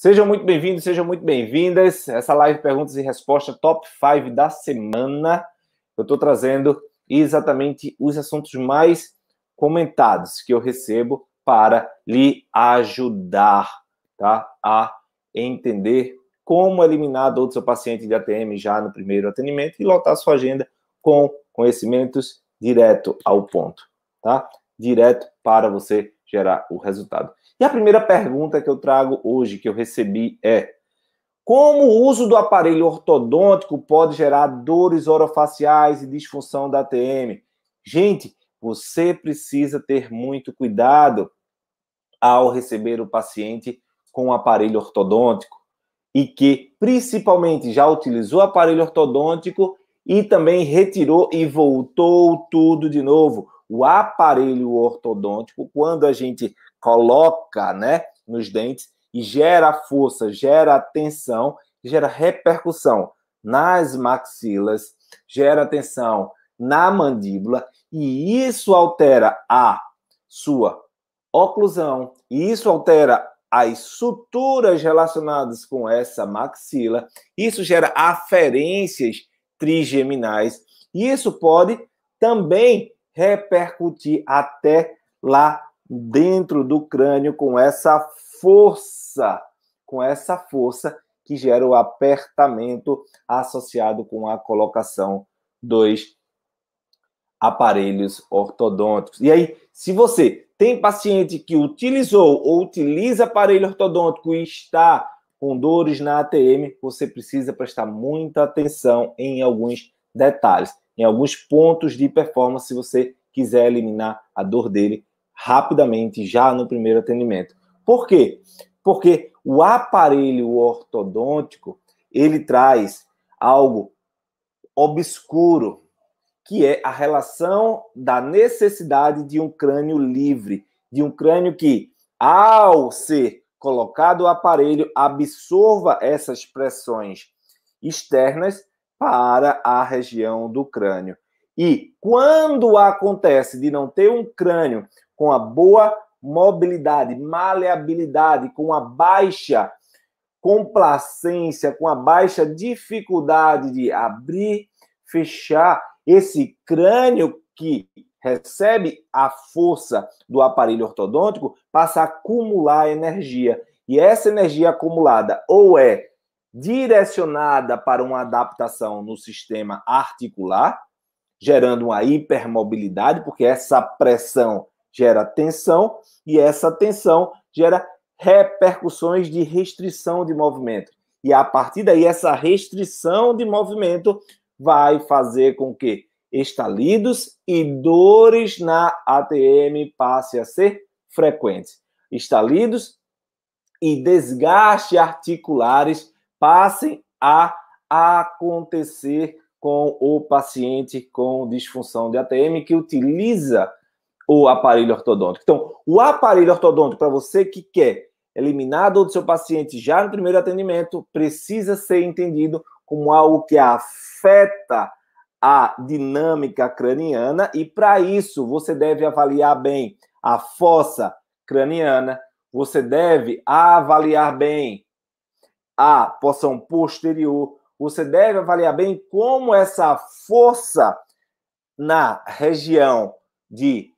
Sejam muito bem-vindos, sejam muito bem-vindas. Essa live perguntas e respostas top 5 da semana. Eu estou trazendo exatamente os assuntos mais comentados que eu recebo para lhe ajudar, tá? A entender como eliminar a dor do seu paciente de ATM já no primeiro atendimento e lotar sua agenda com conhecimentos direto ao ponto, tá? Direto para você gerar o resultado. E a primeira pergunta que eu trago hoje, que eu recebi, é: como o uso do aparelho ortodôntico pode gerar dores orofaciais e disfunção da ATM? Gente, você precisa ter muito cuidado ao receber o paciente com o aparelho ortodôntico e que, principalmente, já utilizou o aparelho ortodôntico e também retirou e voltou tudo de novo. O aparelho ortodôntico, quando a gente coloca, né, nos dentes e gera força, gera tensão, gera repercussão nas maxilas, gera tensão na mandíbula e isso altera a sua oclusão e isso altera as suturas relacionadas com essa maxila, isso gera aferências trigeminais e isso pode também repercutir até lá dentro do crânio com essa força que gera o apertamento associado com a colocação dos aparelhos ortodônticos. E aí, se você tem paciente que utilizou ou utiliza aparelho ortodôntico e está com dores na ATM, você precisa prestar muita atenção em alguns detalhes, em alguns pontos de performance, se você quiser eliminar a dor dele rapidamente, já no primeiro atendimento. Por quê? Porque o aparelho ortodôntico, ele traz algo obscuro, que é a relação da necessidade de um crânio livre, de um crânio que, ao ser colocado o aparelho, absorva essas pressões externas para a região do crânio. E quando acontece de não ter um crânio com a boa mobilidade, maleabilidade, com a baixa complacência, com a baixa dificuldade de abrir, fechar, esse crânio que recebe a força do aparelho ortodôntico passa a acumular energia. E essa energia acumulada ou é direcionada para uma adaptação no sistema articular, gerando uma hipermobilidade, porque essa pressão gera tensão e essa tensão gera repercussões de restrição de movimento. E a partir daí, essa restrição de movimento vai fazer com que estalidos e dores na ATM passem a ser frequentes. Estalidos e desgaste articulares passem a acontecer com o paciente com disfunção de ATM que utiliza o aparelho ortodôntico. Então, o aparelho ortodôntico, para você que quer eliminar a dor do seu paciente já no primeiro atendimento, precisa ser entendido como algo que afeta a dinâmica craniana e, para isso, você deve avaliar bem a fossa craniana, você deve avaliar bem a porção posterior, você deve avaliar bem como essa força na região de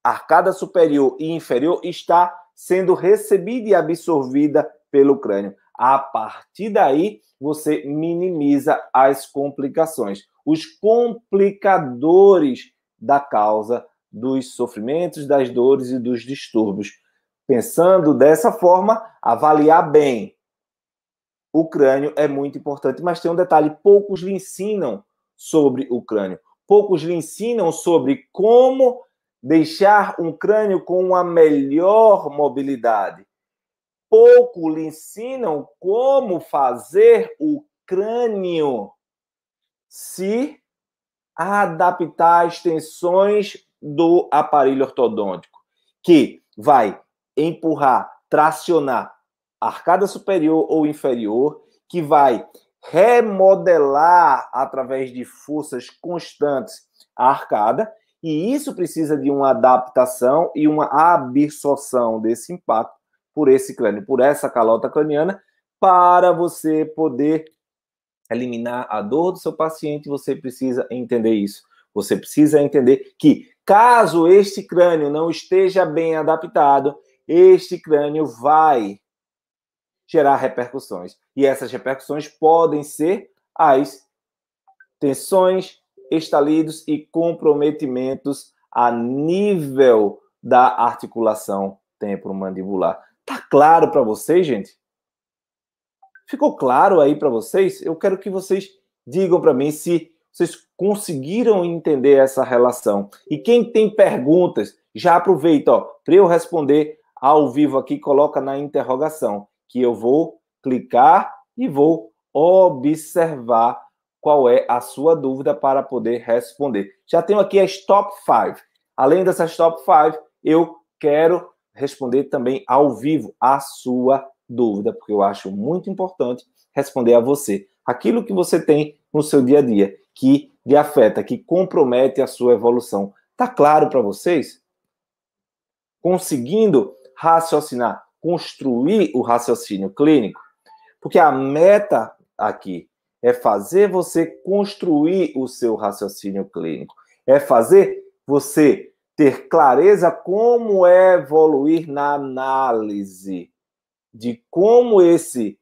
arcada superior e inferior está sendo recebida e absorvida pelo crânio. A partir daí, você minimiza as complicações, os complicadores da causa dos sofrimentos, das dores e dos distúrbios. Pensando dessa forma, avaliar bem o crânio é muito importante, mas tem um detalhe: poucos lhe ensinam sobre o crânio. Poucos lhe ensinam sobre como deixar um crânio com uma melhor mobilidade. Pouco lhe ensinam como fazer o crânio se adaptar às tensões do aparelho ortodôntico, que vai empurrar, tracionar a arcada superior ou inferior, que vai remodelar através de forças constantes a arcada, e isso precisa de uma adaptação e uma absorção desse impacto, por esse crânio, por essa calota craniana, para você poder eliminar a dor do seu paciente, você precisa entender isso. Você precisa entender que, caso este crânio não esteja bem adaptado, este crânio vai gerar repercussões. E essas repercussões podem ser as tensões, estalidos e comprometimentos a nível da articulação temporomandibular. Tá claro para vocês, gente? Ficou claro aí para vocês? Eu quero que vocês digam para mim se vocês conseguiram entender essa relação. E quem tem perguntas, já aproveita, para eu responder ao vivo aqui, coloca na interrogação, que eu vou clicar e vou observar qual é a sua dúvida para poder responder. Já tenho aqui as top 5. Além dessas top 5, eu quero responder também ao vivo a sua dúvida, porque eu acho muito importante responder a você aquilo que você tem no seu dia a dia, que lhe afeta, que compromete a sua evolução. Tá claro para vocês? Conseguindo raciocinar, construir o raciocínio clínico? Porque a meta aqui é fazer você construir o seu raciocínio clínico. É fazer você ter clareza como é evoluir na análise de como esse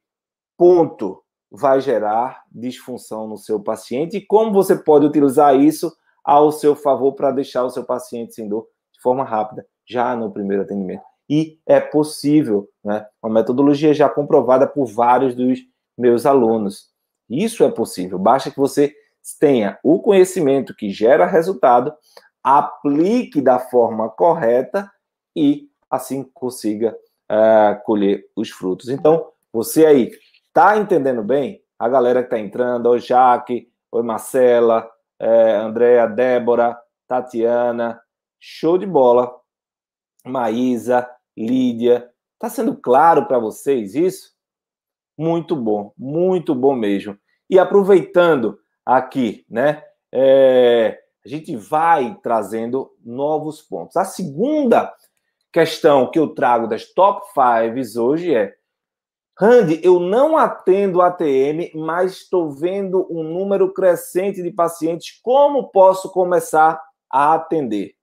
ponto vai gerar disfunção no seu paciente e como você pode utilizar isso ao seu favor para deixar o seu paciente sem dor de forma rápida, já no primeiro atendimento. E é possível, né? Uma metodologia já comprovada por vários dos meus alunos. Isso é possível, basta que você tenha o conhecimento que gera resultado, aplique da forma correta e assim consiga colher os frutos. Então, você aí, tá entendendo bem? A galera que tá entrando, oi Jaque, oi Marcela, Andréa, Débora, Tatiana, show de bola. Maísa, Lídia, tá sendo claro para vocês isso? Muito bom mesmo. E aproveitando aqui, né, a gente vai trazendo novos pontos. A segunda questão que eu trago das top 5 hoje é: Randy, eu não atendo ATM, mas estou vendo um número crescente de pacientes. Como posso começar a atender?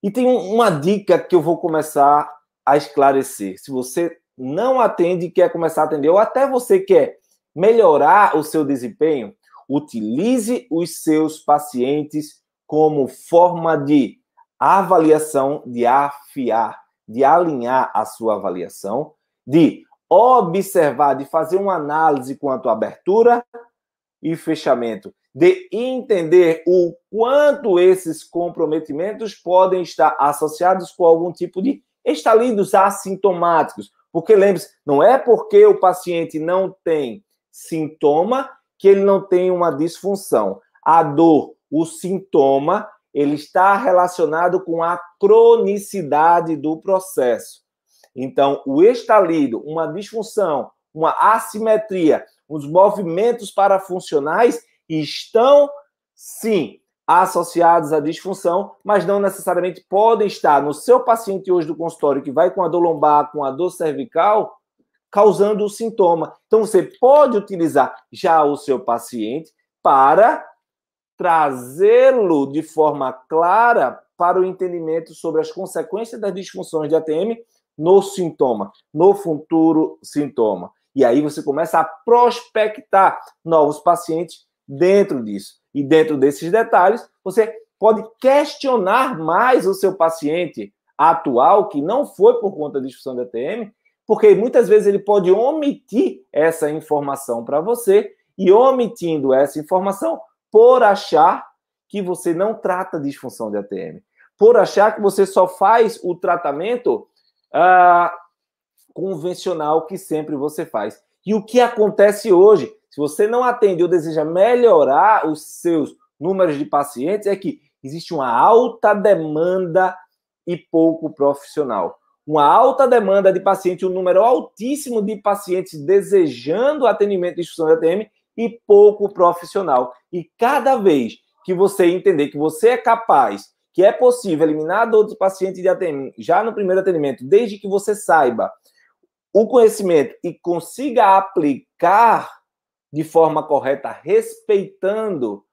E tem uma dica que eu vou começar a esclarecer. Se você não atende e quer começar a atender, ou até você quer melhorar o seu desempenho, utilize os seus pacientes como forma de avaliação, de afiar, de alinhar a sua avaliação, de observar, de fazer uma análise quanto à abertura e fechamento, de entender o quanto esses comprometimentos podem estar associados com algum tipo de estalidos assintomáticos. Porque, lembre-se, não é porque o paciente não tem sintoma que ele não tem uma disfunção. A dor, o sintoma, ele está relacionado com a cronicidade do processo. Então, o estalido, uma disfunção, uma assimetria, os movimentos parafuncionais estão, sim, associados à disfunção, mas não necessariamente podem estar no seu paciente hoje do consultório que vai com a dor lombar, com a dor cervical, causando o sintoma. Então, você pode utilizar já o seu paciente para trazê-lo de forma clara para o entendimento sobre as consequências das disfunções de ATM no sintoma, no futuro sintoma. E aí você começa a prospectar novos pacientes dentro disso. E dentro desses detalhes, você pode questionar mais o seu paciente atual, que não foi por conta da disfunção de ATM, porque muitas vezes ele pode omitir essa informação para você, e omitindo essa informação por achar que você não trata disfunção de ATM, por achar que você só faz o tratamento convencional que sempre você faz. E o que acontece hoje, se você não atende ou deseja melhorar os seus números de pacientes, é que existe uma alta demanda e pouco profissional. Uma alta demanda de paciente, um número altíssimo de pacientes desejando atendimento de disfunção de ATM e pouco profissional. E cada vez que você entender que você é capaz, que é possível eliminar a dor do paciente de ATM já no primeiro atendimento, desde que você saiba o conhecimento e consiga aplicar de forma correta, respeitando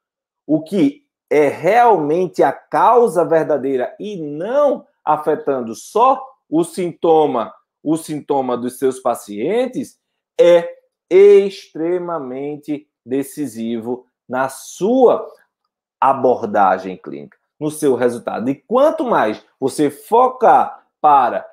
o que é realmente a causa verdadeira e não afetando só o sintoma dos seus pacientes, é extremamente decisivo na sua abordagem clínica, no seu resultado. E quanto mais você focar para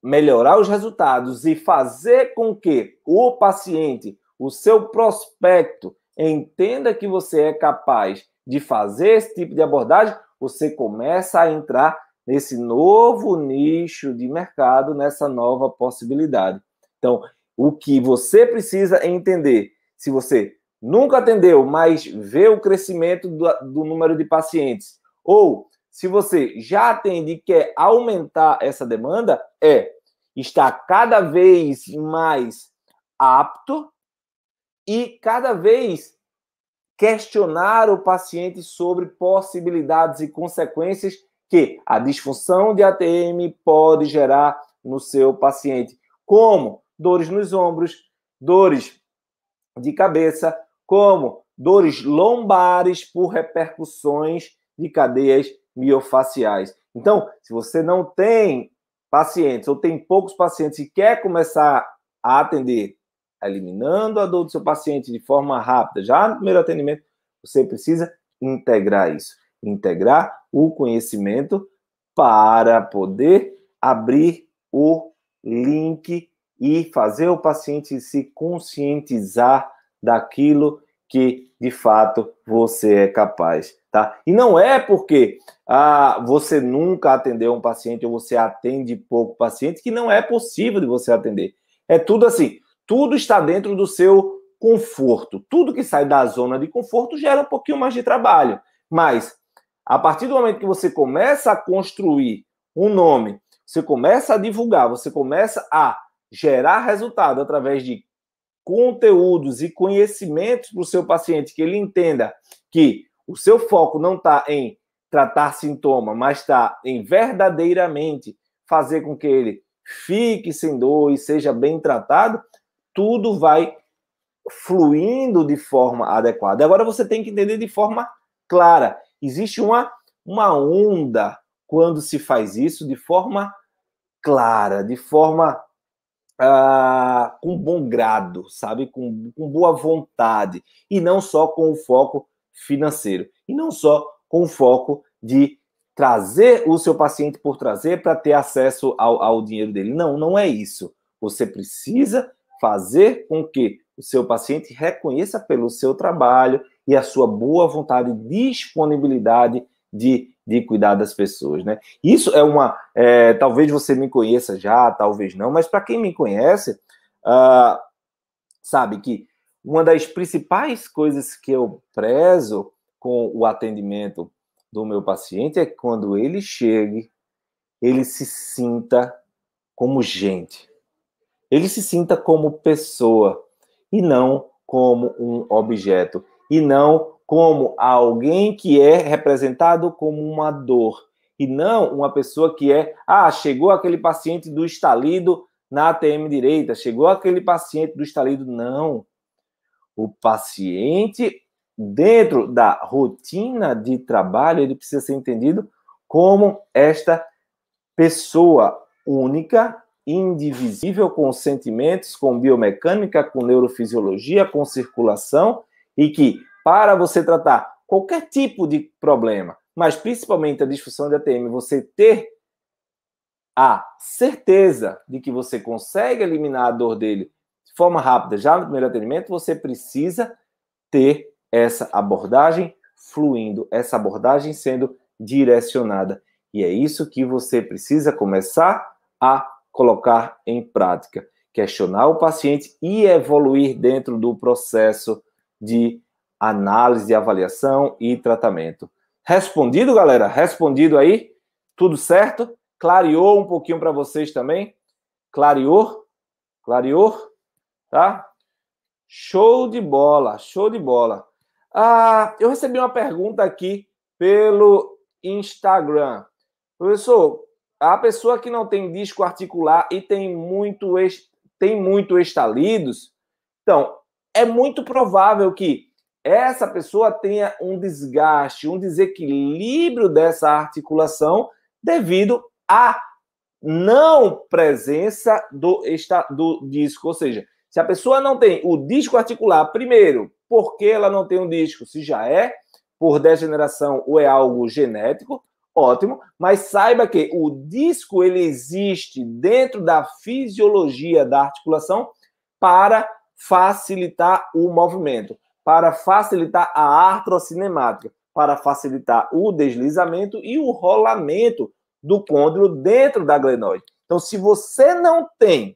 melhorar os resultados e fazer com que o paciente, o seu prospecto, entenda que você é capaz de fazer esse tipo de abordagem, você começa a entrar nesse novo nicho de mercado, nessa nova possibilidade. Então, o que você precisa entender, se você nunca atendeu, mas vê o crescimento do número de pacientes, ou se você já atende e quer aumentar essa demanda, estar cada vez mais apto e cada vez questionar o paciente sobre possibilidades e consequências que a disfunção de ATM pode gerar no seu paciente, como dores nos ombros, dores de cabeça, como dores lombares por repercussões de cadeias miofaciais. Então, se você não tem pacientes ou tem poucos pacientes e quer começar a atender eliminando a dor do seu paciente de forma rápida, já no primeiro atendimento, você precisa integrar isso, integrar o conhecimento para poder abrir o link e fazer o paciente se conscientizar daquilo que, de fato, você é capaz, tá? E não é porque você nunca atendeu um paciente ou você atende pouco paciente que não é possível de você atender. É tudo assim, tudo está dentro do seu conforto. Tudo que sai da zona de conforto gera um pouquinho mais de trabalho. Mas, a partir do momento que você começa a construir um nome, você começa a divulgar, você começa a gerar resultado através de conteúdos e conhecimentos para o seu paciente, que ele entenda que o seu foco não está em tratar sintoma, mas está em verdadeiramente fazer com que ele fique sem dor e seja bem tratado, tudo vai fluindo de forma adequada. Agora você tem que entender de forma clara. Existe uma onda quando se faz isso de forma clara, de forma com bom grado, sabe? Com boa vontade. E não só com o foco financeiro. E não só com o foco de trazer o seu paciente por trazer para ter acesso ao dinheiro dele. Não, não é isso. Você precisa fazer com que o seu paciente reconheça pelo seu trabalho e a sua boa vontade e disponibilidade de cuidar das pessoas, né? Isso é talvez você me conheça já, talvez não, mas para quem me conhece, sabe que uma das principais coisas que eu prezo com o atendimento do meu paciente é que quando ele chegue, ele se sinta como gente. Ele se sinta como pessoa e não como um objeto. E não como alguém que é representado como uma dor. E não uma pessoa que chegou aquele paciente do estalido na ATM direita, chegou aquele paciente do estalido. Não. O paciente, dentro da rotina de trabalho, ele precisa ser entendido como esta pessoa única, indivisível, com sentimentos, com biomecânica, com neurofisiologia, com circulação, e que, para você tratar qualquer tipo de problema, mas principalmente a disfunção de ATM, você ter a certeza de que você consegue eliminar a dor dele de forma rápida, já no primeiro atendimento, você precisa ter essa abordagem fluindo, essa abordagem sendo direcionada. E é isso que você precisa começar a colocar em prática. Questionar o paciente e evoluir dentro do processo de análise, avaliação e tratamento. Respondido, galera? Respondido aí? Tudo certo? Clareou um pouquinho para vocês também? Clareou? Clareou? Tá? Show de bola, show de bola. Eu recebi uma pergunta aqui pelo Instagram. Professor, a pessoa que não tem disco articular e tem muito tem muito estalidos, então, é muito provável que essa pessoa tenha um desgaste, um desequilíbrio dessa articulação devido à não presença do disco. Ou seja, se a pessoa não tem o disco articular, primeiro, por que ela não tem um disco? Se já é por degeneração ou é algo genético, ótimo, mas saiba que o disco ele existe dentro da fisiologia da articulação para facilitar o movimento, para facilitar a artrocinemática, para facilitar o deslizamento e o rolamento do côndilo dentro da glenoide. Então, se você não tem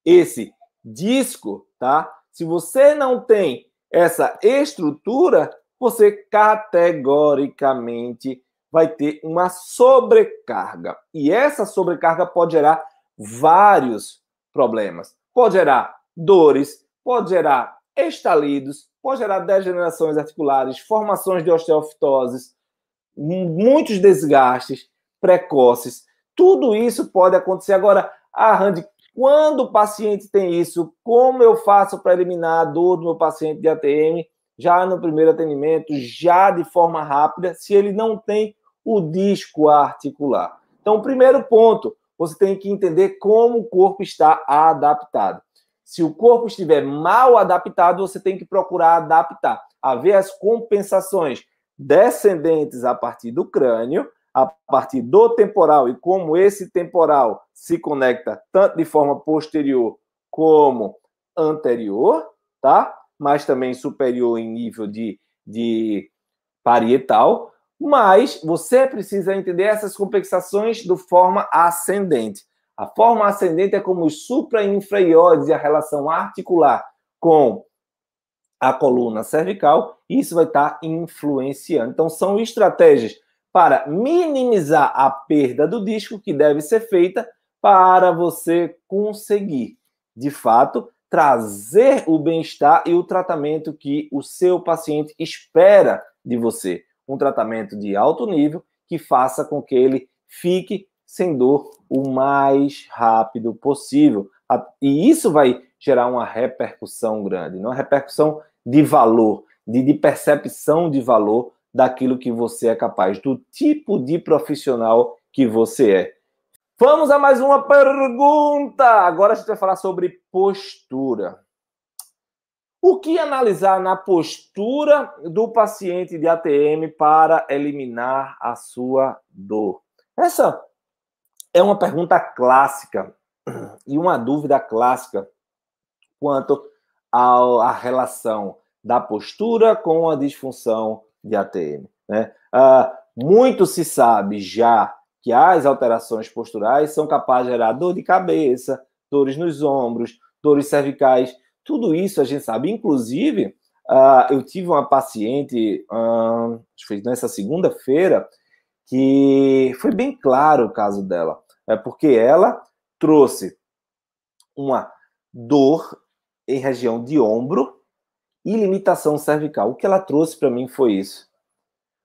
esse disco, tá? Se você não tem essa estrutura, você categoricamente vai ter uma sobrecarga. E essa sobrecarga pode gerar vários problemas. Pode gerar dores, pode gerar estalidos, pode gerar degenerações articulares, formações de osteofitoses, muitos desgastes precoces. Tudo isso pode acontecer. Agora, Randy, quando o paciente tem isso, como eu faço para eliminar a dor do meu paciente de ATM já no primeiro atendimento, já de forma rápida, se ele não tem o disco articular? Então, primeiro ponto, você tem que entender como o corpo está adaptado. Se o corpo estiver mal adaptado, você tem que procurar adaptar, haver as compensações descendentes a partir do crânio, a partir do temporal, e como esse temporal se conecta tanto de forma posterior como anterior, tá? Mas também superior em nível de parietal, mas você precisa entender essas compensações de forma ascendente. A forma ascendente é como os suprainfraioides e a relação articular com a coluna cervical, e isso vai estar influenciando. Então, são estratégias para minimizar a perda do disco que deve ser feita para você conseguir, de fato, trazer o bem-estar e o tratamento que o seu paciente espera de você. Um tratamento de alto nível que faça com que ele fique sem dor o mais rápido possível. E isso vai gerar uma repercussão grande, uma repercussão de valor, de percepção de valor daquilo que você é capaz, do tipo de profissional que você é. Vamos a mais uma pergunta. Agora a gente vai falar sobre postura. O que analisar na postura do paciente de ATM para eliminar a sua dor? Essa é uma pergunta clássica e uma dúvida clássica quanto à relação da postura com a disfunção de ATM, né? Muito se sabe já que as alterações posturais são capazes de gerar dor de cabeça, dores nos ombros, dores cervicais, tudo isso a gente sabe. Inclusive, eu tive uma paciente, acho que foi nessa segunda-feira, que foi bem claro o caso dela, porque ela trouxe uma dor em região de ombro e limitação cervical. O que ela trouxe para mim foi isso.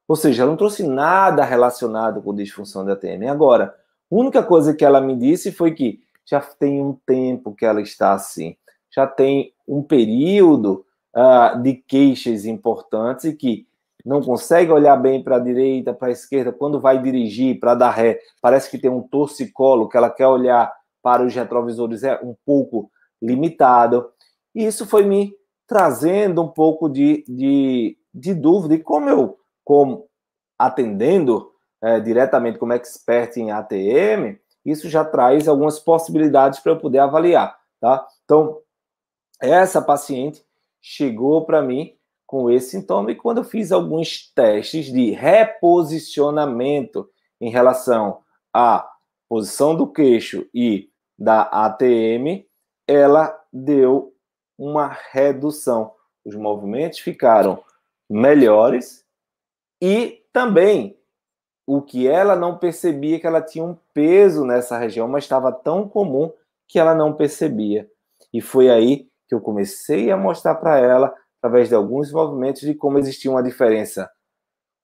Ou seja, ela não trouxe nada relacionado com disfunção de ATM. Agora, a única coisa que ela me disse foi que já tem um tempo que ela está assim. Já tem um período de queixas importantes e que não consegue olhar bem para a direita, para a esquerda. Quando vai dirigir, para dar ré, parece que tem um torcicolo, que ela quer olhar para os retrovisores, é um pouco limitado. E isso foi me trazendo um pouco de dúvida. E como atendendo diretamente como expert em ATM, isso já traz algumas possibilidades para eu poder avaliar, tá? Então, essa paciente chegou para mim com esse sintoma e quando eu fiz alguns testes de reposicionamento em relação à posição do queixo e da ATM, ela deu uma redução. Os movimentos ficaram melhores e também o que ela não percebia que ela tinha um peso nessa região, mas estava tão comum que ela não percebia. E foi aí que eu comecei a mostrar para ela, através de alguns movimentos, de como existia uma diferença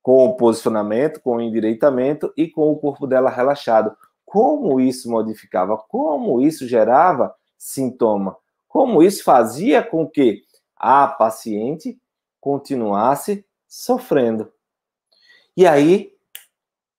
com o posicionamento, com o endireitamento e com o corpo dela relaxado. Como isso modificava, como isso gerava sintoma. Como isso fazia com que a paciente continuasse sofrendo. E aí,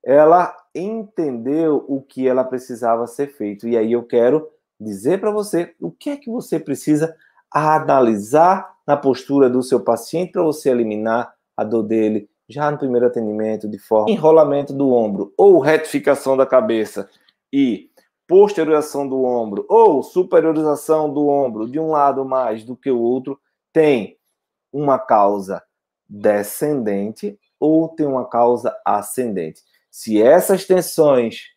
ela entendeu o que ela precisava ser feito. E aí eu quero dizer para você o que é que você precisa analisar na postura do seu paciente para você eliminar a dor dele já no primeiro atendimento, de forma enrolamento do ombro ou retificação da cabeça e posteriorização do ombro ou superiorização do ombro de um lado mais do que o outro, tem uma causa descendente ou tem uma causa ascendente. Se essas tensões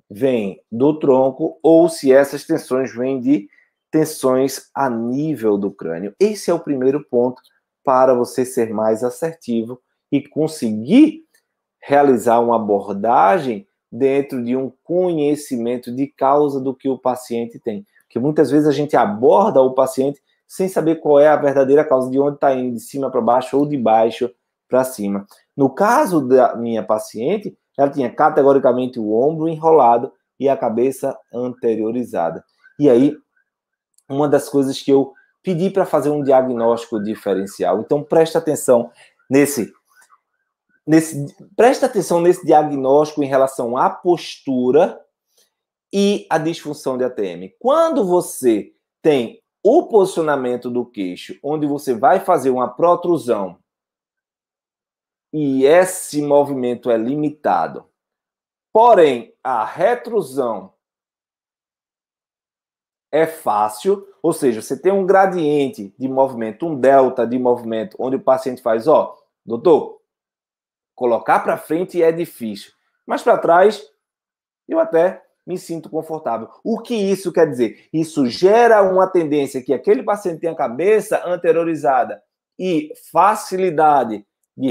vêm do tronco ou se essas tensões vêm de tensões a nível do crânio. Esse é o primeiro ponto para você ser mais assertivo e conseguir realizar uma abordagem dentro de um conhecimento de causa do que o paciente tem. Porque muitas vezes a gente aborda o paciente sem saber qual é a verdadeira causa, de onde está indo, de cima para baixo ou de baixo para cima. No caso da minha paciente, ela tinha categoricamente o ombro enrolado e a cabeça anteriorizada. E aí, uma das coisas que eu pedi para fazer um diagnóstico diferencial. Então, presta atenção presta atenção nesse diagnóstico em relação à postura e à disfunção de ATM. Quando você tem o posicionamento do queixo, onde você vai fazer uma protrusão e esse movimento é limitado, porém a retrusão é fácil, ou seja, você tem um gradiente de movimento, um delta de movimento, onde o paciente faz, doutor, colocar para frente é difícil, mas para trás eu até me sinto confortável. O que isso quer dizer? Isso gera uma tendência que aquele paciente tem a cabeça anteriorizada e facilidade de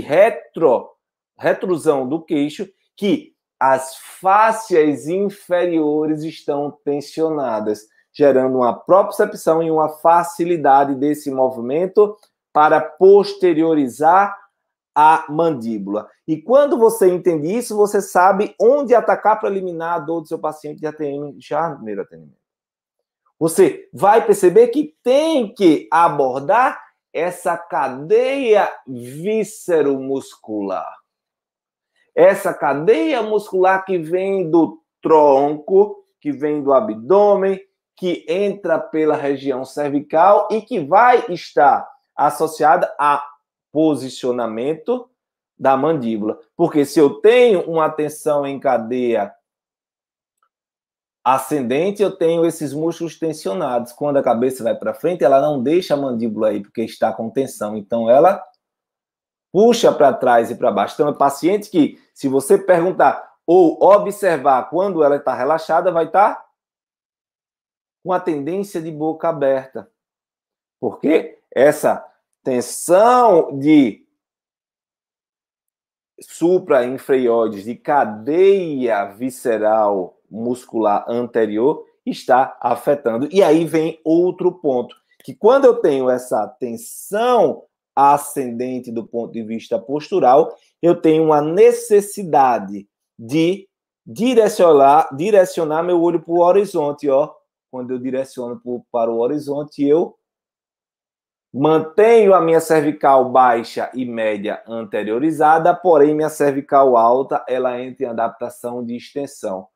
retrusão do queixo, que as fáscias inferiores estão tensionadas, gerando uma propriocepção e uma facilidade desse movimento para posteriorizar a mandíbula. E quando você entende isso, você sabe onde atacar para eliminar a dor do seu paciente de ATM já no primeiro atendimento. Você vai perceber que tem que abordar essa cadeia víscero-muscular. Essa cadeia muscular que vem do tronco, que vem do abdômen, que entra pela região cervical e que vai estar associada a posicionamento da mandíbula. Porque se eu tenho uma tensão em cadeia ascendente, eu tenho esses músculos tensionados. Quando a cabeça vai para frente, ela não deixa a mandíbula aí, porque está com tensão. Então, ela puxa para trás e para baixo. Então, é paciente que, se você perguntar ou observar quando ela está relaxada, vai estar com a tendência de boca aberta. Porque essa tensão de suprainfreioides, de cadeia visceral muscular anterior, está afetando. E aí vem outro ponto, que quando eu tenho essa tensão ascendente do ponto de vista postural, eu tenho uma necessidade de direcionar meu olho para o horizonte, Quando eu direciono para o horizonte, eu mantenho a minha cervical baixa e média anteriorizada, porém minha cervical alta, ela entra em adaptação de extensão.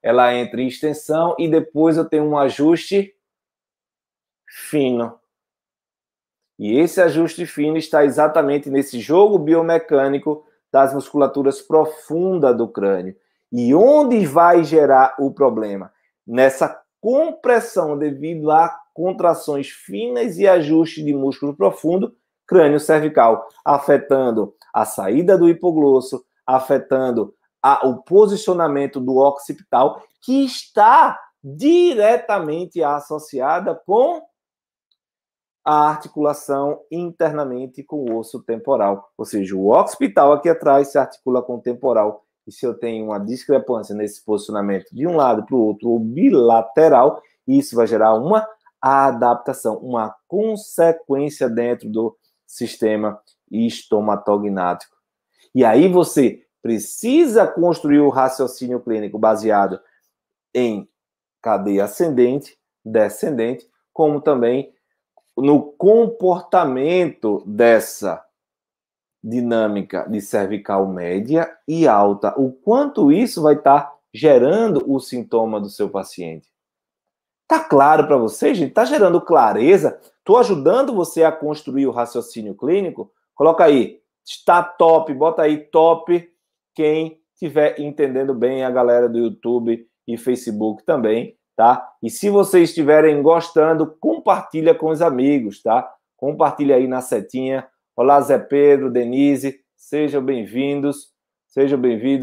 Ela entra em extensão e depois eu tenho um ajuste fino. E esse ajuste fino está exatamente nesse jogo biomecânico das musculaturas profundas do crânio. E onde vai gerar o problema? Nessa compressão devido a contrações finas e ajuste de músculo profundo, crânio cervical, afetando a saída do hipoglosso, afetando o posicionamento do occipital, que está diretamente associada com a articulação internamente com o osso temporal. Ou seja, o occipital aqui atrás se articula com o temporal. E se eu tenho uma discrepância nesse posicionamento de um lado para o outro, ou bilateral, isso vai gerar uma adaptação, uma consequência dentro do sistema estomatognático. E aí você precisa construir o raciocínio clínico baseado em cadeia ascendente, descendente, como também no comportamento dessa dinâmica de cervical média e alta, o quanto isso vai estar gerando o sintoma do seu paciente. Tá claro para você, gente? Tá gerando clareza? Tô ajudando você a construir o raciocínio clínico? Coloca aí, está top, bota aí top, quem estiver entendendo bem, a galera do YouTube e Facebook também, tá? E se vocês estiverem gostando, compartilha com os amigos, tá? Compartilha aí na setinha. Olá, Zé Pedro, Denise, sejam bem-vindos,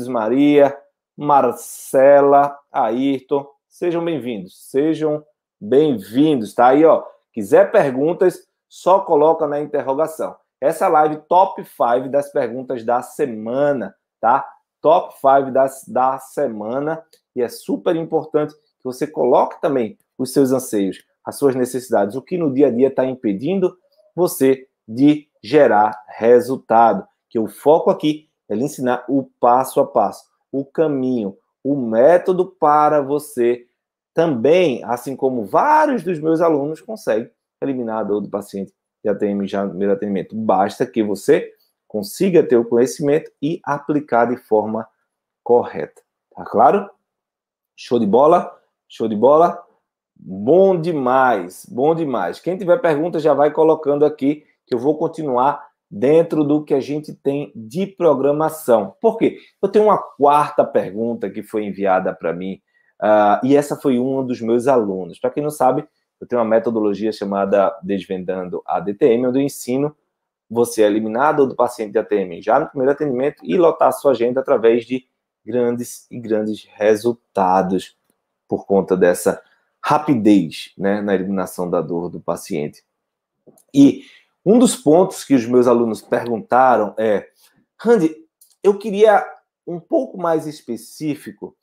Maria, Marcela, Ayrton, sejam bem-vindos, tá aí, ó. Quiser perguntas, só coloca na interrogação. Essa live top 5 das perguntas da semana, tá? Top 5 da semana, e é super importante que você coloque também os seus anseios, as suas necessidades, o que no dia a dia está impedindo você de gerar resultado. Que o foco aqui é lhe ensinar o passo a passo, o caminho, o método para você também, assim como vários dos meus alunos conseguem eliminar a dor do paciente de ATM já no primeiro atendimento. Basta que você consiga ter o conhecimento e aplicar de forma correta. Tá claro? Show de bola? Show de bola? Bom demais, bom demais. Quem tiver pergunta já vai colocando aqui, que eu vou continuar dentro do que a gente tem de programação. Por quê? Eu tenho uma quarta pergunta que foi enviada para mim, e essa foi um dos meus alunos. Para quem não sabe, eu tenho uma metodologia chamada Desvendando a DTM, onde eu ensino você a eliminar a dor do paciente de ATM já no primeiro atendimento e lotar a sua agenda através de grandes resultados por conta dessa rapidez, né, na eliminação da dor do paciente. E um dos pontos que os meus alunos perguntaram é: Randy, eu queria um pouco mais específico,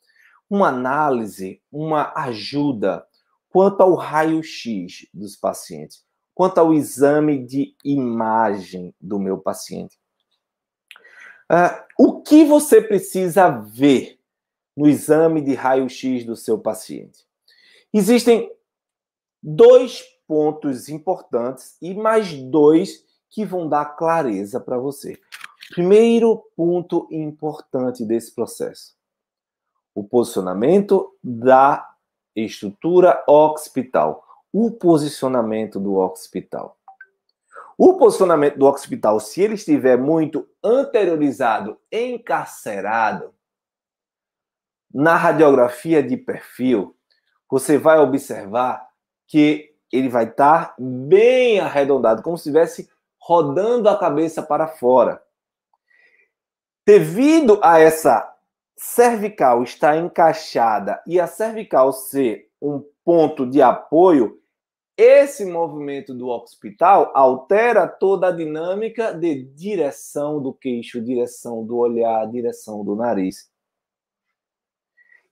uma análise, uma ajuda quanto ao raio-x dos pacientes, quanto ao exame de imagem do meu paciente. O que você precisa ver no exame de raio-x do seu paciente? Existem 2 pontos importantes e mais 2 que vão dar clareza para você. Primeiro ponto importante desse processo: o posicionamento da estrutura occipital, o posicionamento do occipital. O posicionamento do occipital, se ele estiver muito anteriorizado, encarcerado, na radiografia de perfil, você vai observar que ele vai estar bem arredondado, como se estivesse rodando a cabeça para fora. Devido a essa cervical estar encaixada e a cervical ser um ponto de apoio, esse movimento do occipital altera toda a dinâmica de direção do queixo, direção do olhar, direção do nariz.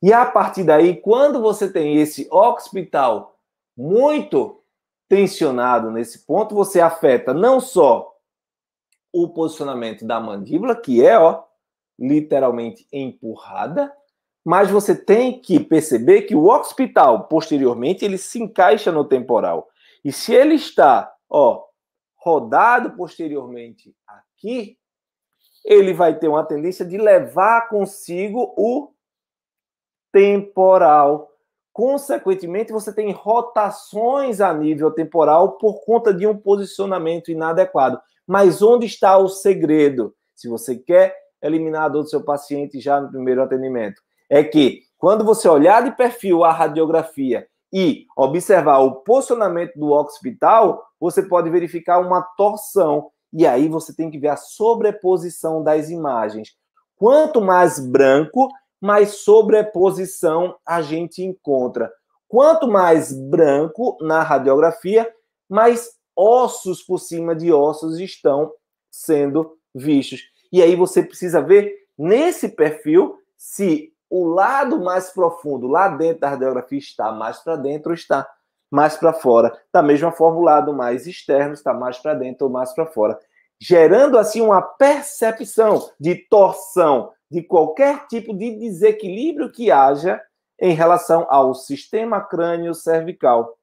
E a partir daí, quando você tem esse occipital muito tensionado nesse ponto, você afeta não só o posicionamento da mandíbula, que é, literalmente empurrada, mas você tem que perceber que o occipital, posteriormente, ele se encaixa no temporal. E se ele está, rodado posteriormente aqui, ele vai ter uma tendência de levar consigo o temporal. Consequentemente, você tem rotações a nível temporal por conta de um posicionamento inadequado. Mas onde está o segredo? Se você quer eliminar a dor do seu paciente já no primeiro atendimento, é que quando você olhar de perfil a radiografia e observar o posicionamento do occipital, você pode verificar uma torção. E aí você tem que ver a sobreposição das imagens. Quanto mais branco, mais sobreposição a gente encontra. Quanto mais branco na radiografia, mais ossos por cima de ossos estão sendo vistos. E aí você precisa ver nesse perfil se o lado mais profundo, lá dentro da radiografia, está mais para dentro ou está mais para fora. Da mesma forma, o lado mais externo está mais para dentro ou mais para fora. Gerando, assim, uma percepção de torção, de qualquer tipo de desequilíbrio que haja em relação ao sistema crânio-cervical.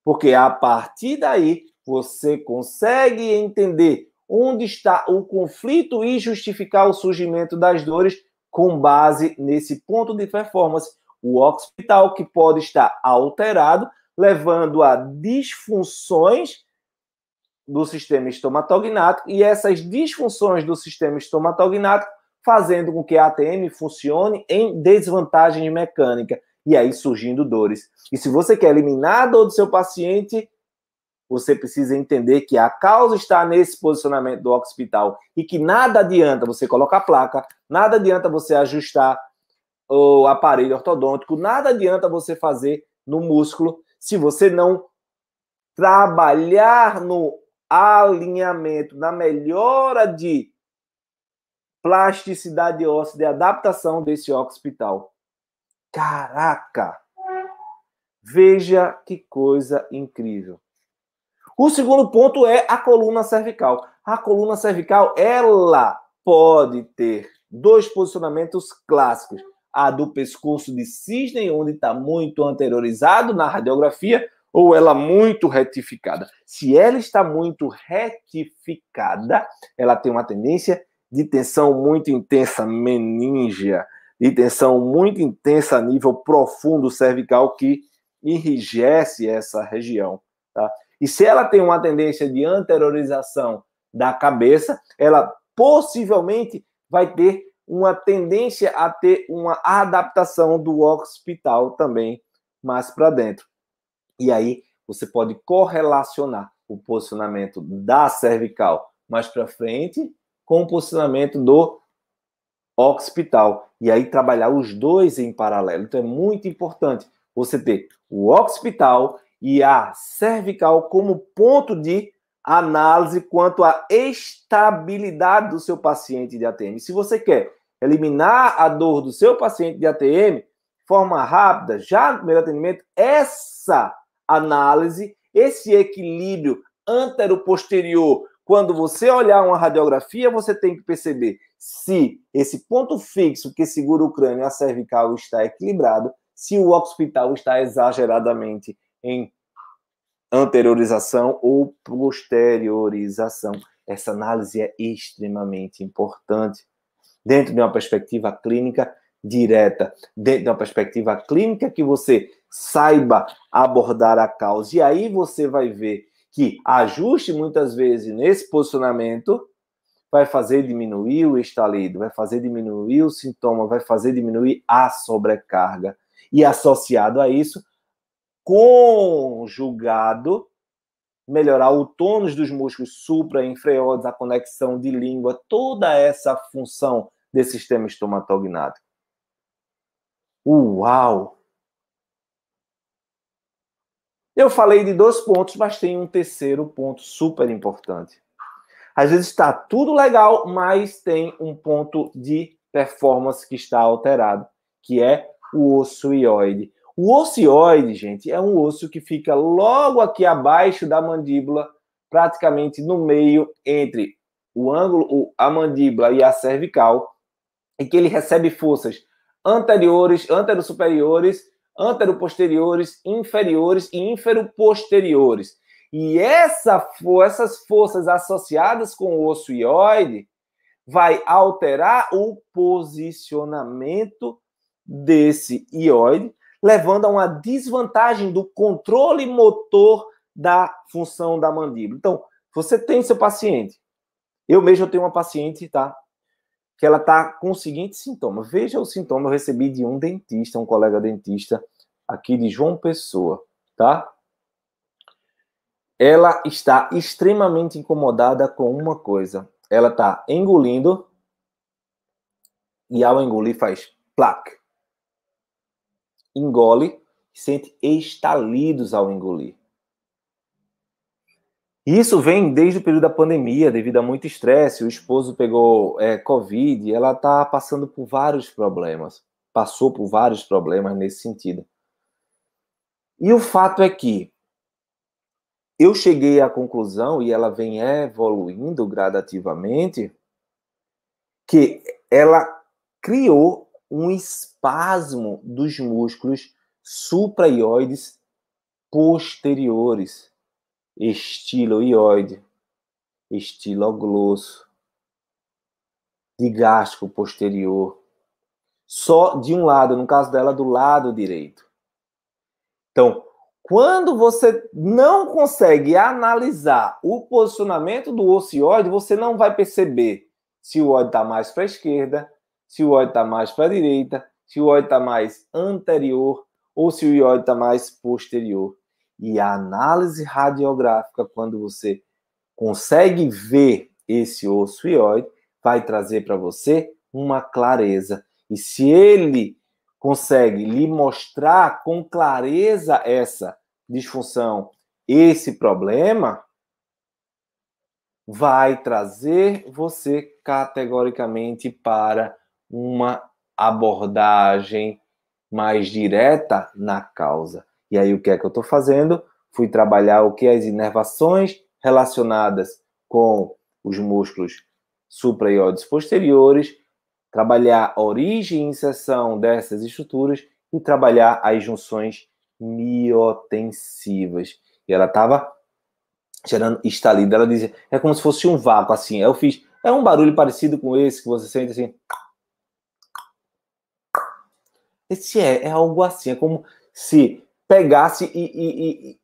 Porque a partir daí você consegue entender onde está o conflito e justificar o surgimento das dores com base nesse ponto de performance, o occipital, que pode estar alterado, levando a disfunções do sistema estomatognático, e essas disfunções do sistema estomatognático fazendo com que a ATM funcione em desvantagem mecânica, e aí surgindo dores. E se você quer eliminar a dor do seu paciente, você precisa entender que a causa está nesse posicionamento do occipital e que nada adianta você colocar placa, nada adianta você ajustar o aparelho ortodôntico, nada adianta você fazer no músculo se você não trabalhar no alinhamento, na melhora de plasticidade óssea, de adaptação desse occipital. Caraca! Veja que coisa incrível. O segundo ponto é a coluna cervical. A coluna cervical, ela pode ter dois posicionamentos clássicos. A do pescoço de cisne, onde está muito anteriorizado na radiografia, ou ela muito retificada. Se ela está muito retificada, ela tem uma tendência de tensão muito intensa meníngea, de tensão muito intensa a nível profundo cervical, que enrijece essa região, tá? E se ela tem uma tendência de anteriorização da cabeça, ela possivelmente vai ter uma tendência a ter uma adaptação do occipital também mais para dentro. E aí você pode correlacionar o posicionamento da cervical mais para frente com o posicionamento do occipital. E aí trabalhar os dois em paralelo. Então é muito importante você ter o occipital e a cervical como ponto de análise quanto à estabilidade do seu paciente de ATM. Se você quer eliminar a dor do seu paciente de ATM de forma rápida, já no primeiro atendimento, essa análise, esse equilíbrio antero-posterior, quando você olhar uma radiografia, você tem que perceber se esse ponto fixo que segura o crânio e a cervical está equilibrado, se o occipital está exageradamente em anteriorização ou posteriorização. Essa análise é extremamente importante dentro de uma perspectiva clínica direta, dentro de uma perspectiva clínica que você saiba abordar a causa. E aí você vai ver que ajuste muitas vezes nesse posicionamento vai fazer diminuir o estalido, vai fazer diminuir o sintoma, vai fazer diminuir a sobrecarga. E associado a isso, conjugado, melhorar o tônus dos músculos supra-inferiores, a conexão de língua, toda essa função desse sistema estomatognático. Uau! Eu falei de 2 pontos, mas tem um terceiro ponto super importante. Às vezes está tudo legal, mas tem um ponto de performance que está alterado, que é o osso hioide. O osso hioide, gente, é um osso que fica logo aqui abaixo da mandíbula, praticamente no meio entre o ângulo, a mandíbula e a cervical, e que ele recebe forças anteriores, anterosuperiores, anteroposteriores, inferiores e inferoposteriores. E essas forças associadas com o osso hioide vai alterar o posicionamento desse hioide, levando a uma desvantagem do controle motor da função da mandíbula. Então, você tem seu paciente. Eu mesmo tenho uma paciente, tá? Que ela tá com o seguinte sintoma. Veja o sintoma, eu recebi de um dentista, um colega dentista aqui de João Pessoa, tá? Ela está extremamente incomodada com uma coisa. Ela está engolindo e ao engolir faz plac. Engole e sente estalidos ao engolir. Isso vem desde o período da pandemia, devido a muito estresse. O esposo pegou Covid e ela está passando por vários problemas. Passou por vários problemas nesse sentido. E o fato é que eu cheguei à conclusão, e ela vem evoluindo gradativamente, que ela criou um espasmo dos músculos supraioides posteriores, estiloioide, estiloglosso, digástrico posterior, só de um lado, no caso dela, do lado direito. Então, quando você não consegue analisar o posicionamento do ocioide, você não vai perceber se o óide está mais para a esquerda, se o óide está mais para a direita, se o óide está mais anterior ou se o óide está mais posterior. E a análise radiográfica, quando você consegue ver esse osso ióide, vai trazer para você uma clareza. E se ele consegue lhe mostrar com clareza essa disfunção, esse problema, vai trazer você categoricamente para uma abordagem mais direta na causa. E aí o que é que eu estou fazendo? Fui trabalhar o que? As inervações relacionadas com os músculos supraioides posteriores, trabalhar a origem e inserção dessas estruturas e trabalhar as junções miotensivas. E ela estava gerando estalido. Ela dizia, é como se fosse um vácuo, assim. Eu fiz, é um barulho parecido com esse que você sente assim. Esse é algo assim, é como se pegasse e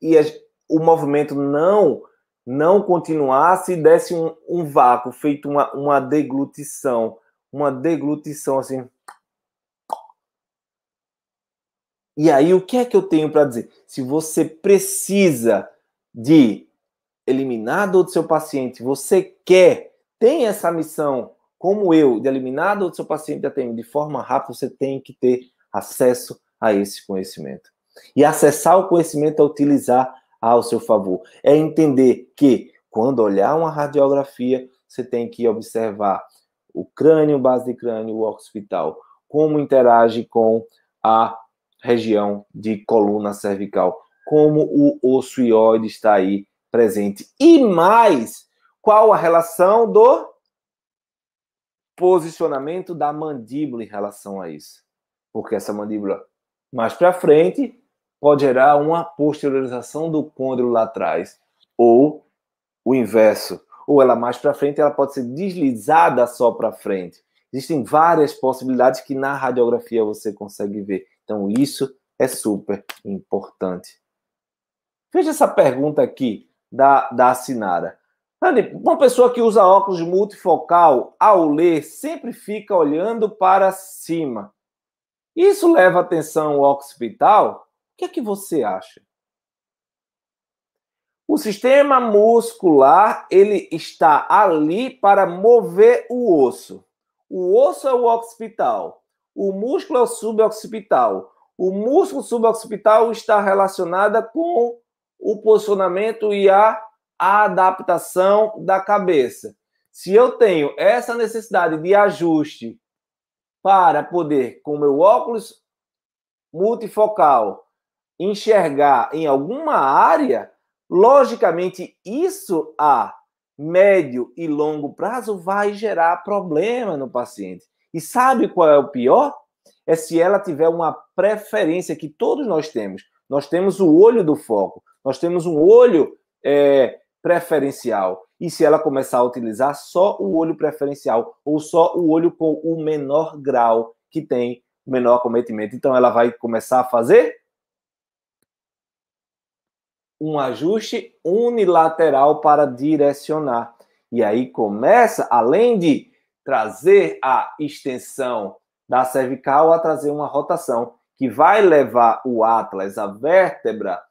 o movimento não continuasse e desse um vácuo, feito uma deglutição assim. E aí, o que é que eu tenho para dizer? Se você precisa de eliminar a dor do seu paciente, você tem essa missão, como eu, de eliminar a dor do seu paciente de forma rápida, você tem que ter acesso a esse conhecimento. E acessar o conhecimento é utilizar ao seu favor. É entender que, quando olhar uma radiografia, você tem que observar o crânio, base de crânio, o occipital, como interage com a região de coluna cervical, como o osso ióide está aí presente. E mais, qual a relação do posicionamento da mandíbula em relação a isso? Porque essa mandíbula mais para frente pode gerar uma posteriorização do côndilo lá atrás, ou o inverso, ou ela mais para frente, ela pode ser deslizada só para frente. Existem várias possibilidades que na radiografia você consegue ver. Então isso é super importante. Veja essa pergunta aqui da Sinara. Uma pessoa que usa óculos multifocal, ao ler, sempre fica olhando para cima. Isso leva atenção ao occipital? O que é que você acha? O sistema muscular, ele está ali para mover o osso. O osso é o occipital. O músculo é o suboccipital. O músculo suboccipital está relacionado com o posicionamento e a adaptação da cabeça. Se eu tenho essa necessidade de ajuste para poder, com o meu óculos multifocal, enxergar em alguma área, logicamente, isso a médio e longo prazo vai gerar problema no paciente. E sabe qual é o pior? É se ela tiver uma preferência que todos nós temos. Nós temos o olho do foco, nós temos um olho preferencial. E se ela começar a utilizar só o olho preferencial ou só o olho com o menor grau que tem, o menor acometimento, então ela vai começar a fazer um ajuste unilateral para direcionar. E aí começa, além de trazer a extensão da cervical, a trazer uma rotação que vai levar o atlas, a vértebra,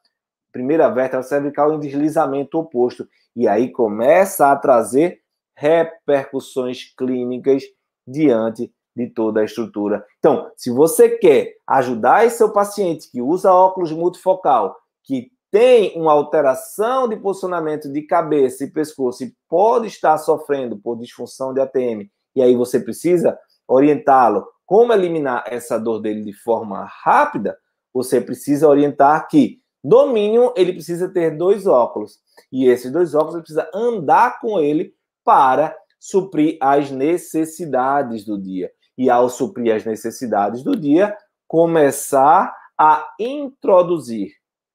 primeira vértebra cervical, em deslizamento oposto. E aí começa a trazer repercussões clínicas diante de toda a estrutura. Então, se você quer ajudar esse seu paciente que usa óculos multifocal, que tem uma alteração de posicionamento de cabeça e pescoço e pode estar sofrendo por disfunção de ATM, e aí você precisa orientá-lo como eliminar essa dor dele de forma rápida, você precisa orientar que, no mínimo, ele precisa ter 2 óculos. E esses 2 óculos ele precisa andar com ele para suprir as necessidades do dia. E ao suprir as necessidades do dia, começar a introduzir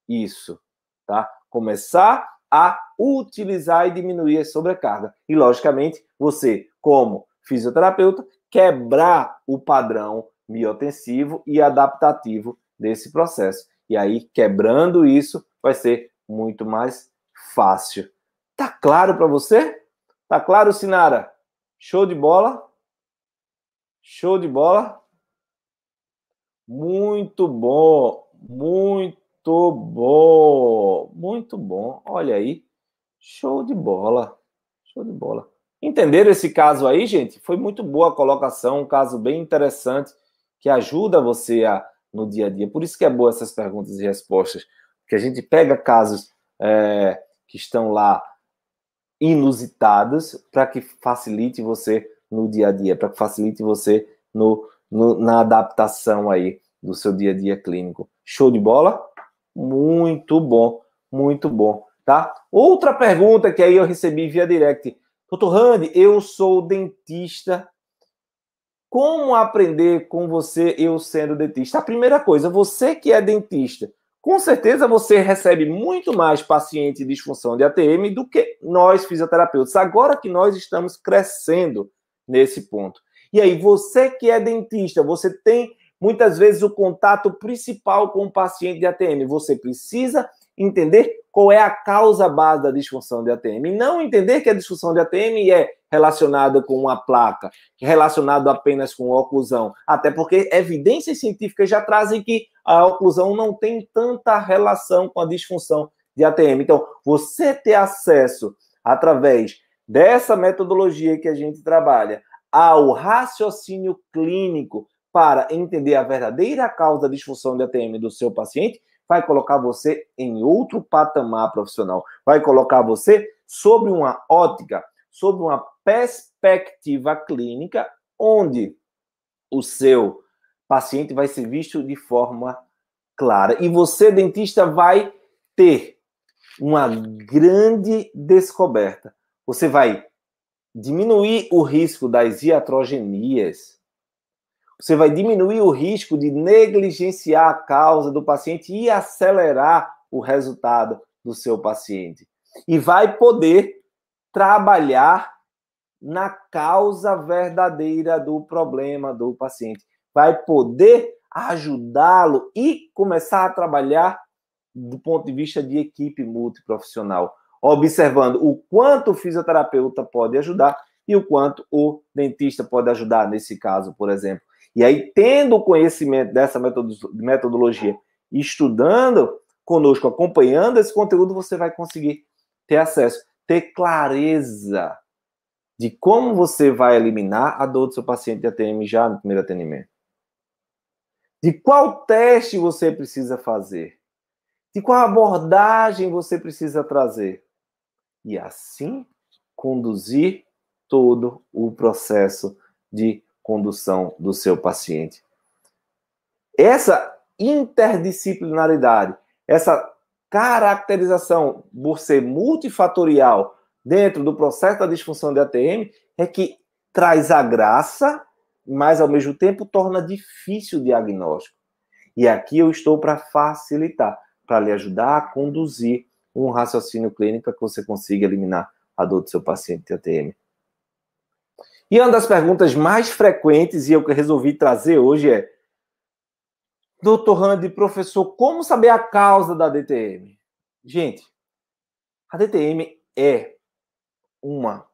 isso tá? Começar a utilizar e diminuir a sobrecarga. E, logicamente, você, como fisioterapeuta, quebrar o padrão miotensivo e adaptativo desse processo. E aí, quebrando isso, vai ser muito mais fácil. Tá claro para você? Tá claro, Sinara? Show de bola? Show de bola? Muito bom, muito bom, muito bom. Olha aí, show de bola, show de bola. Entenderam esse caso aí, gente? Foi muito boa a colocação, um caso bem interessante que ajuda você no dia a dia. Por isso que é boa essas perguntas e respostas, porque a gente pega casos que estão lá inusitados para que facilite você no dia a dia, para que facilite você na adaptação aí do seu dia a dia clínico. Show de bola? Muito bom, tá? Outra pergunta que aí eu recebi via direct. Doutor Randy, eu sou dentista. Como aprender com você, eu sendo dentista? A primeira coisa, você que é dentista, com certeza você recebe muito mais paciente de disfunção de ATM do que nós fisioterapeutas. Agora que nós estamos crescendo nesse ponto. E aí, você que é dentista, você tem muitas vezes o contato principal com o paciente de ATM. Você precisa entender qual é a causa base da disfunção de ATM. E não entender que a disfunção de ATM é relacionada com uma placa, relacionada apenas com oclusão. Até porque evidências científicas já trazem que a oclusão não tem tanta relação com a disfunção de ATM. Então, você ter acesso, através dessa metodologia que a gente trabalha, ao raciocínio clínico para entender a verdadeira causa da disfunção de ATM do seu paciente, vai colocar você em outro patamar profissional. Vai colocar você sob uma ótica, sob uma perspectiva clínica, onde o seu paciente vai ser visto de forma clara. E você, dentista, vai ter uma grande descoberta. Você vai diminuir o risco das iatrogenias. Você vai diminuir o risco de negligenciar a causa do paciente e acelerar o resultado do seu paciente. E vai poder trabalhar na causa verdadeira do problema do paciente. Vai poder ajudá-lo e começar a trabalhar do ponto de vista de equipe multiprofissional, observando o quanto o fisioterapeuta pode ajudar e o quanto o dentista pode ajudar nesse caso, por exemplo. E aí, tendo o conhecimento dessa metodologia, estudando conosco, acompanhando esse conteúdo, você vai conseguir ter acesso, ter clareza de como você vai eliminar a dor do seu paciente de ATM já no primeiro atendimento. De qual teste você precisa fazer. De qual abordagem você precisa trazer. E assim, conduzir todo o processo de condução do seu paciente. Essa interdisciplinaridade, essa caracterização por ser multifatorial dentro do processo da disfunção de ATM é que traz a graça, mas ao mesmo tempo torna difícil o diagnóstico. E aqui eu estou para facilitar, para lhe ajudar a conduzir um raciocínio clínico para que você consiga eliminar a dor do seu paciente de ATM. E uma das perguntas mais frequentes, e eu que resolvi trazer hoje é: Dr. Randy, professor, como saber a causa da DTM? Gente, a DTM é uma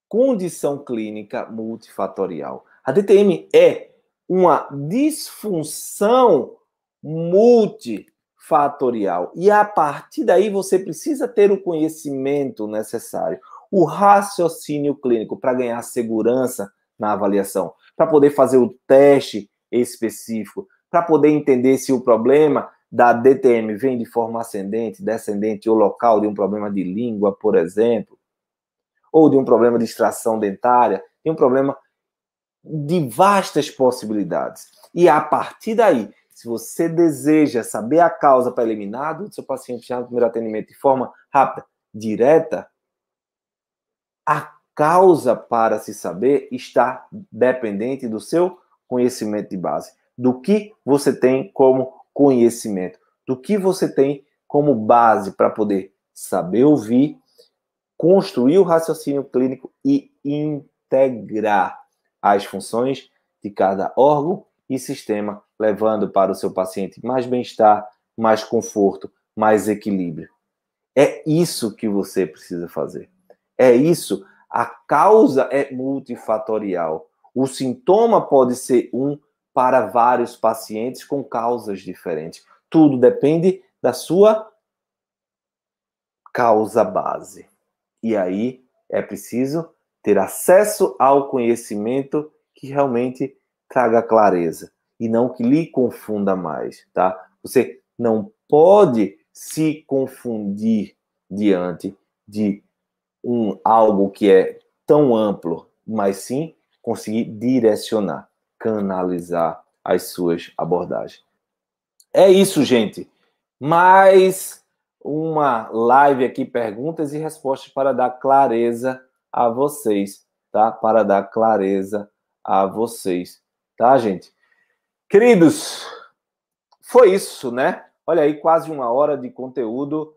condição clínica multifatorial. A DTM é uma disfunção multifatorial. E a partir daí você precisa ter o conhecimento necessário, o raciocínio clínico para ganhar segurança na avaliação, para poder fazer o teste específico, para poder entender se o problema da DTM vem de forma ascendente, descendente ou local, de um problema de língua, por exemplo, ou de um problema de extração dentária, de um problema de vastas possibilidades. E a partir daí, se você deseja saber a causa para eliminar a dor do seu paciente já no primeiro atendimento de forma rápida, direta, a causa para se saber está dependente do seu conhecimento de base, do que você tem como conhecimento, do que você tem como base para poder saber ouvir, construir o raciocínio clínico e integrar as funções de cada órgão e sistema, levando para o seu paciente mais bem-estar, mais conforto, mais equilíbrio. É isso que você precisa fazer. É isso. A causa é multifatorial. O sintoma pode ser um para vários pacientes com causas diferentes. Tudo depende da sua causa base. E aí é preciso ter acesso ao conhecimento que realmente traga clareza e não que lhe confunda mais, tá? Você não pode se confundir diante de algo que é tão amplo, mas sim conseguir direcionar, canalizar as suas abordagens. É isso, gente. Mais uma live aqui, perguntas e respostas para dar clareza a vocês, tá? Para dar clareza a vocês, tá, gente? Queridos, foi isso, né? Olha aí, quase 1 hora de conteúdo.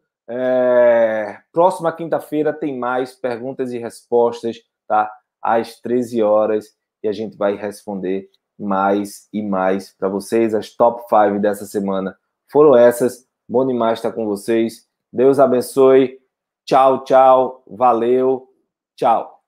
Próxima quinta-feira tem mais perguntas e respostas, tá? Às 13 horas, e a gente vai responder mais e mais para vocês. As top 5 dessa semana foram essas. Bom demais estar com vocês. Deus abençoe. Tchau, tchau. Valeu. Tchau.